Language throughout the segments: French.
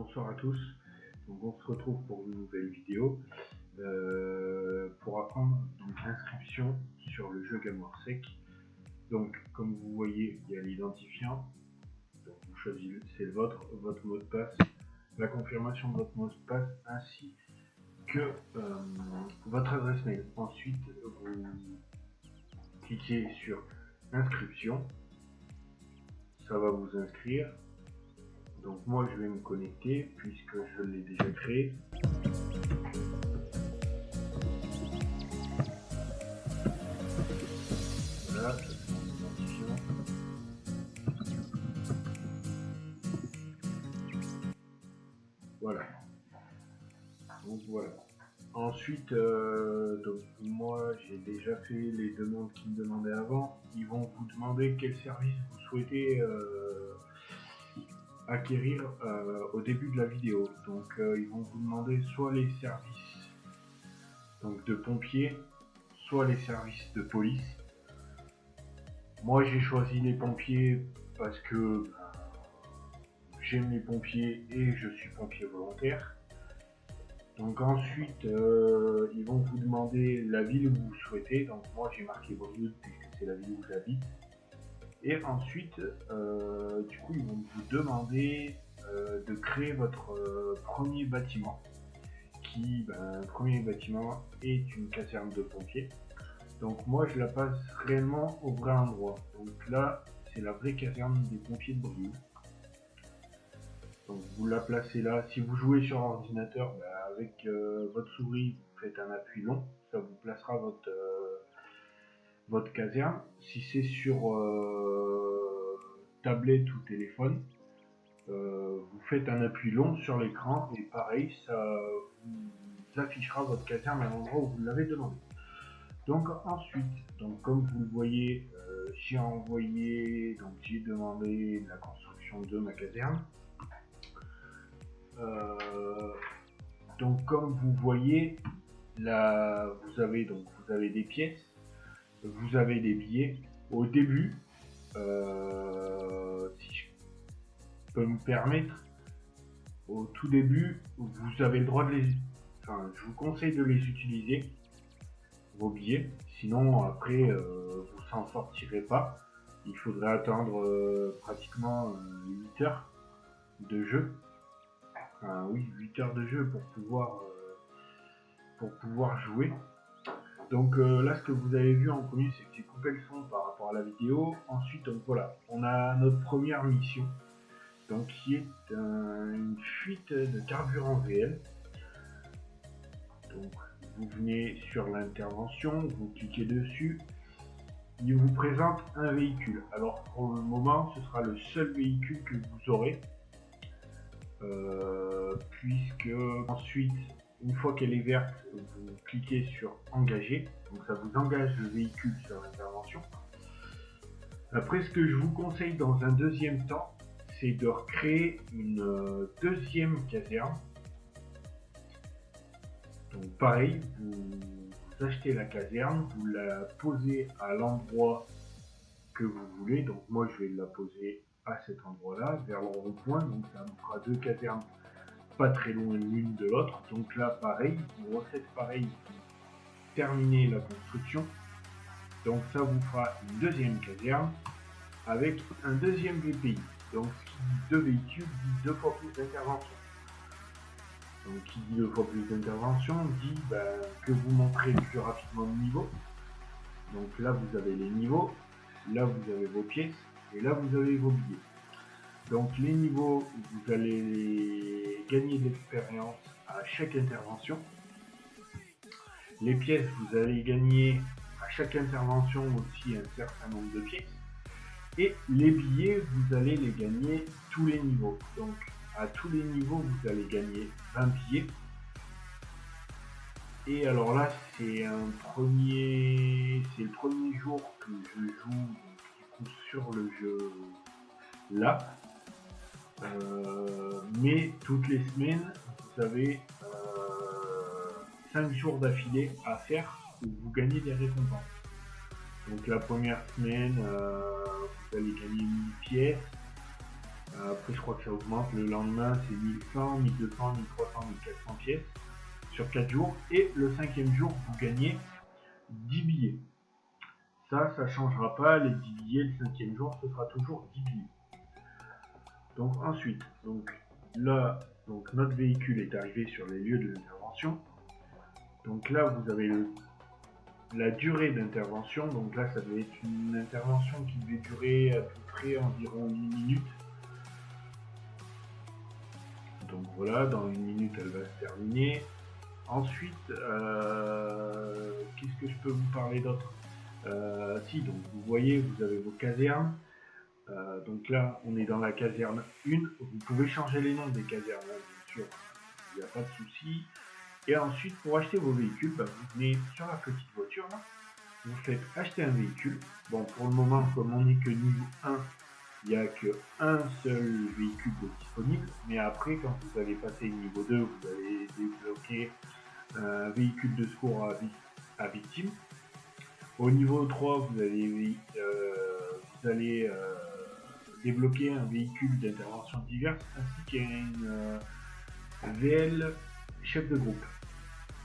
bonsoir à tous. Donc on se retrouve pour une nouvelle vidéo pour apprendre l'inscription sur le jeu GameWarSec. Donc comme vous voyez, il y a l'identifiant. Donc vous choisissez votre mot de passe, la confirmation de votre mot de passe ainsi que votre adresse mail. Ensuite vous cliquez sur inscription, ça va vous inscrire. Donc moi je vais me connecter puisque je l'ai déjà créé. Voilà, ça c'est mon identifiant. Voilà. Donc voilà. Ensuite, donc moi j'ai déjà fait les demandes qu'ils me demandaient avant. Ils vont vous demander quel service vous souhaitez acquérir au début de la vidéo. Donc ils vont vous demander soit les services donc de pompiers, soit les services de police. Moi j'ai choisi les pompiers parce que j'aime les pompiers et je suis pompier volontaire. Donc ensuite ils vont vous demander la ville où vous souhaitez. Donc moi j'ai marqué Brioude puisque c'est la ville où j'habite. Et ensuite, du coup, ils vont vous demander de créer votre premier bâtiment. Le premier bâtiment est une caserne de pompiers. Donc moi, je la passe réellement au vrai endroit. Donc là, c'est la vraie caserne des pompiers de Brioude. Donc vous la placez là. Si vous jouez sur ordinateur, avec votre souris, vous faites un appui long. Ça vous placera votre caserne. Si c'est sur tablette ou téléphone, vous faites un appui long sur l'écran et pareil, ça vous affichera votre caserne à l'endroit où vous l'avez demandé. Donc ensuite, comme vous le voyez, j'ai demandé la construction de ma caserne. Donc comme vous voyez, là vous avez des pièces. Vous avez des billets. Au début, si je peux me permettre, au tout début, vous avez le droit de je vous conseille de les utiliser, vos billets. Sinon, après, vous s'en sortirez pas. Il faudrait attendre pratiquement 8 heures de jeu. Enfin, oui, 8 heures de jeu pour pouvoir jouer. Donc là, ce que vous avez vu en premier, c'est que j'ai coupé le son par rapport à la vidéo. Ensuite, donc voilà, on a notre première mission, donc qui est une fuite de carburant réel. Donc vous venez sur l'intervention, vous cliquez dessus, il vous présente un véhicule. Alors pour le moment, ce sera le seul véhicule que vous aurez, puisque ensuite, une fois qu'elle est verte, vous cliquez sur engager, donc ça vous engage le véhicule sur l'intervention. Après, ce que je vous conseille dans un deuxième temps, c'est de recréer une deuxième caserne. Donc pareil, vous achetez la caserne, vous la posez à l'endroit que vous voulez. Donc moi je vais la poser à cet endroit-là, vers le rond-point, donc ça me fera deux casernes pas très loin l'une de l'autre. Donc là pareil, vous refaites pareil, vous terminez la construction. Donc ça vous fera une deuxième caserne avec un deuxième VPI. Donc ce qui dit deux véhicules dit deux fois plus d'intervention. Donc qui dit deux fois plus d'intervention dit que vous montrez plus rapidement le niveau. Donc là vous avez les niveaux, là vous avez vos pièces et là vous avez vos billets. Donc les niveaux, vous allez gagner de l'expérience à chaque intervention. Les pièces, vous allez gagner à chaque intervention aussi un certain nombre de pièces. Et les billets, vous allez les gagner tous les niveaux. Donc à tous les niveaux, vous allez gagner 20 billets. Et alors là, c'est le premier jour que je joue sur le jeu là. Mais toutes les semaines, vous avez 5 jours d'affilée à faire où vous gagnez des récompenses. Donc la première semaine, vous allez gagner 1000 pièces. Après je crois que ça augmente, le lendemain c'est 1100, 1200, 1300, 1400 pièces sur 4 jours. Et le 5e jour vous gagnez 10 billets. Ça ne changera pas, les 10 billets, le 5e jour ce sera toujours 10 billets. Donc ensuite, là, notre véhicule est arrivé sur les lieux de l'intervention. Donc là vous avez la durée d'intervention, donc là ça devait être une intervention qui devait durer à peu près environ 1 minute. Donc voilà, dans 1 minute elle va se terminer. Ensuite, qu'est-ce que je peux vous parler d'autre? Si, donc vous voyez, vous avez vos casernes. Donc là, on est dans la caserne 1. Vous pouvez changer les noms des casernes, hein, bien sûr, il n'y a pas de souci. Et ensuite, pour acheter vos véhicules, vous venez sur la petite voiture, là, vous faites acheter un véhicule. Bon, pour le moment, comme on n'est que niveau 1, il n'y a qu'un seul véhicule de disponible. Mais après, quand vous allez passer niveau 2, vous allez débloquer un véhicule de secours à victime. Au niveau 3, vous allez débloquer un véhicule d'intervention diverse ainsi qu'une VL chef de groupe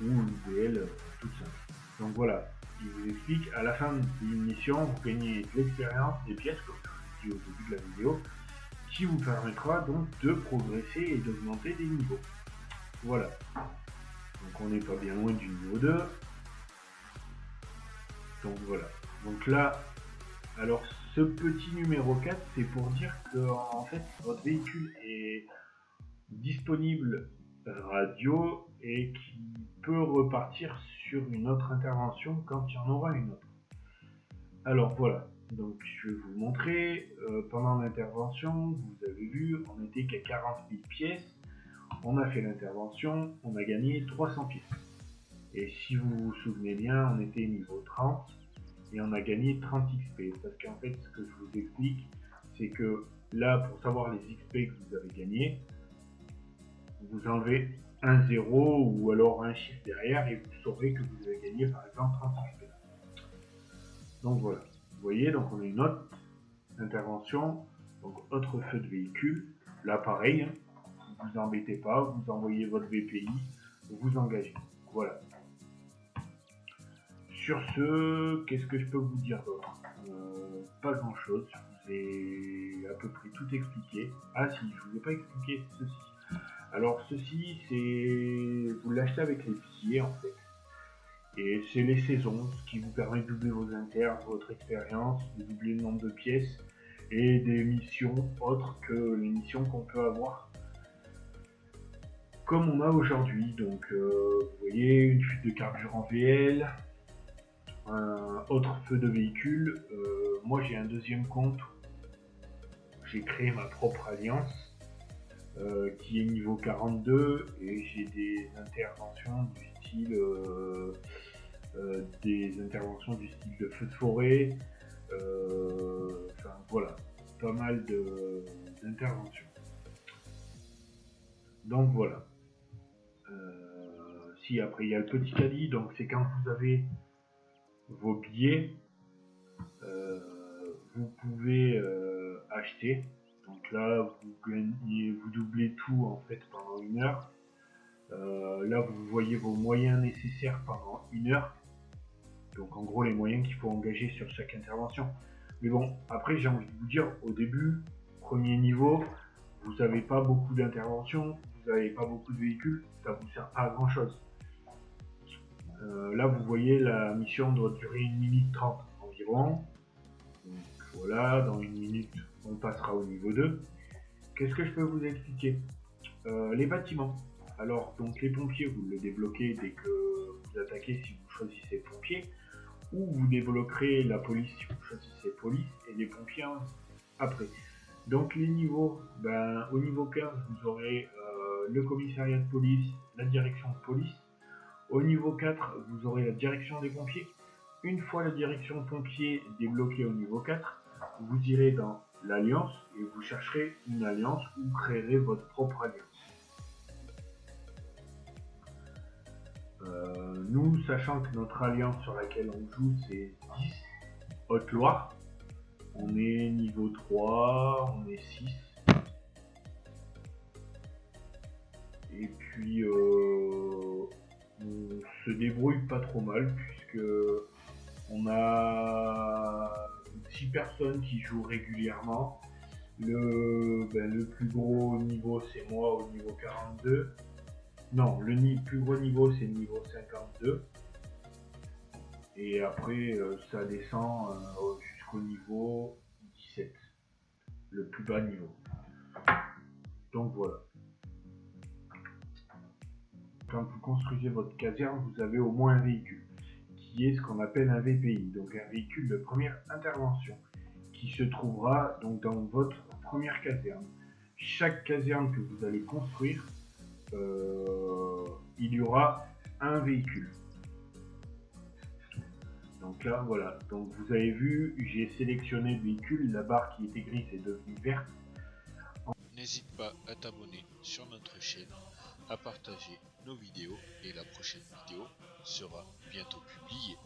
ou une VL toute simple. Donc voilà, il vous explique, à la fin d'une mission, vous gagnez de l'expérience, des pièces, comme je vous ai dit au début de la vidéo, qui vous permettra donc de progresser et d'augmenter des niveaux. Voilà. Donc on n'est pas bien loin du niveau 2. Donc voilà. Donc là, alors ce petit numéro 4, c'est pour dire que en fait votre véhicule est disponible radio et qui peut repartir sur une autre intervention quand il y en aura une autre. Alors voilà, donc je vais vous montrer, pendant l'intervention, vous avez vu, on était qu'à 40 000 pièces, on a fait l'intervention, on a gagné 300 pièces. Et si vous vous souvenez bien, on était niveau 30 et on a gagné 30 XP. Parce qu'en fait, ce que je vous explique, c'est que là, pour savoir les XP que vous avez gagnés, vous enlevez un 0 ou alors un chiffre derrière et vous saurez que vous avez gagné par exemple 30 XP. Donc voilà, vous voyez, donc on a une autre intervention, donc autre feu de véhicule. Là pareil, hein, vous vous embêtez pas, vous envoyez votre VPI, vous vous engagez. Voilà. Sur ce, qu'est-ce que je peux vous dire d'autre? Pas grand chose, je vous ai à peu près tout expliqué. Ah si, je vous ai pas expliqué ceci. Alors ceci, c'est vous l'achetez avec les billets en fait. Et c'est les saisons, ce qui vous permet de doubler vos inters, votre expérience, de doubler le nombre de pièces et des missions autres que les missions qu'on peut avoir comme on a aujourd'hui. Donc vous voyez, une fuite de carburant VL, un autre feu de véhicule. Moi j'ai un deuxième compte, j'ai créé ma propre alliance qui est niveau 42 et j'ai des interventions du style de feu de forêt, enfin voilà, pas mal d'interventions. Donc voilà. Si après il y a le petit caddie, donc c'est quand vous avez vos billets, vous pouvez acheter. Donc là, vous doublez tout en fait pendant 1 heure. Là, vous voyez vos moyens nécessaires pendant 1 heure. Donc en gros, les moyens qu'il faut engager sur chaque intervention. Mais bon, après, j'ai envie de vous dire, au début, premier niveau, vous n'avez pas beaucoup d'interventions, vous n'avez pas beaucoup de véhicules, ça vous sert pas à grand chose. Là, vous voyez, la mission doit durer 1 minute 30 environ. Donc voilà, dans 1 minute, on passera au niveau 2. Qu'est-ce que je peux vous expliquer? Les bâtiments. Alors, donc les pompiers, vous le débloquez dès que vous attaquez si vous choisissez pompier, ou vous débloquerez la police si vous choisissez police, et les pompiers après. Donc les niveaux, au niveau 15, vous aurez le commissariat de police, la direction de police. Au niveau 4, vous aurez la direction des pompiers. Une fois la direction de pompiers débloquée au niveau 4, vous irez dans l'alliance et vous chercherez une alliance ou créerez votre propre alliance. Nous, sachant que notre alliance sur laquelle on joue, c'est 10, Haute-Loire, on est niveau 3, on est 6. Et puis on se débrouille pas trop mal puisque on a 6 personnes qui jouent régulièrement. Le plus gros niveau c'est moi au niveau 42. Non, le plus gros niveau c'est le niveau 52. Et après ça descend jusqu'au niveau 17. Le plus bas niveau. Donc voilà. Quand vous construisez votre caserne, vous avez au moins un véhicule, qui est ce qu'on appelle un VPI, donc un véhicule de première intervention, qui se trouvera donc dans votre première caserne. Chaque caserne que vous allez construire, il y aura un véhicule. Donc là, voilà. Donc vous avez vu, j'ai sélectionné le véhicule, la barre qui était grise est devenue verte. N'hésite pas à t'abonner sur notre chaîne, à partager nos vidéos et la prochaine vidéo sera bientôt publiée.